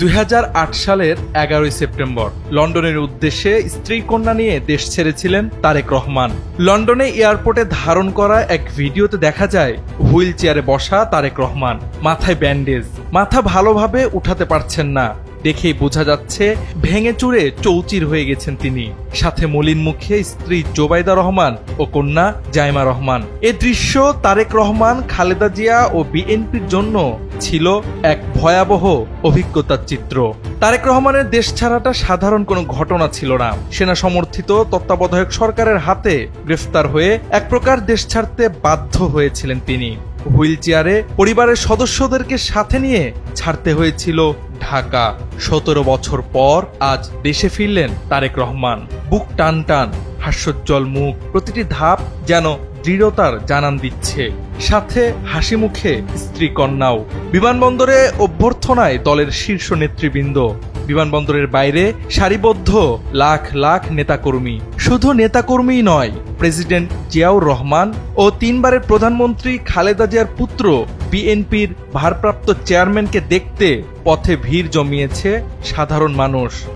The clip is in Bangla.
2008 সালের 11 সেপ্টেম্বর লন্ডনের উদ্দেশ্যে স্ত্রী কন্যা নিয়ে দেশ ছেড়েছিলেন তারেক রহমান। লন্ডনে এয়ারপোর্টে ধারণ করা এক ভিডিওতে দেখা যায় হুইল চেয়ারে বসা তারেক রহমান, মাথায় ব্যান্ডেজ, মাথা ভালোভাবে উঠাতে পারছেন না। দেখেই বোঝা যাচ্ছে ভেঙে চুরে চৌচির হয়ে গেছেন তিনি। সাথে মলিন মুখে স্ত্রী জোবাইদা রহমান ও কন্যা জাইমা রহমান। এ দৃশ্য তারেক রহমান, খালেদা জিয়া ও বিএনপির জন্য ছিল এক ভয়াবহ অভিজ্ঞতার চিত্র। তারেক রহমানের দেশ ছাড়াটা সাধারণ কোনো ঘটনা ছিল না। সেনা সমর্থিত তত্ত্বাবধায়ক সরকারের হাতে গ্রেফতার হয়ে এক প্রকার দেশ ছাড়তে বাধ্য হয়েছিলেন তিনি। হুইল চেয়ারে পরিবারের সদস্যদেরকে সাথে নিয়ে ছাড়তে হয়েছিল ঢাকা। 17 বছর পর আজ দেশে ফিরলেন তারেক রহমান। বুক টান টান, হাস্যোজ্জ্বল মুখ, প্রতিটি ধাপ যেন দৃঢ়তার জানান দিচ্ছে। সাথে হাসি মুখে স্ত্রী কন্যাও। বিমানবন্দরে অভ্যর্থনায় দলের শীর্ষ নেতৃবৃন্দ। বিমানবন্দরের বাইরে সারিবদ্ধ লাখ লাখ নেতাকর্মী। শুধু নেতাকর্মী নয়, প্রেসিডেন্ট জিয়াউর রহমান ও 3 বারের প্রধানমন্ত্রী খালেদা জিয়ার পুত্র বিএনপির ভারপ্রাপ্ত চেয়ারম্যানকে দেখতে পথে ভিড় জমিয়েছে সাধারণ মানুষ।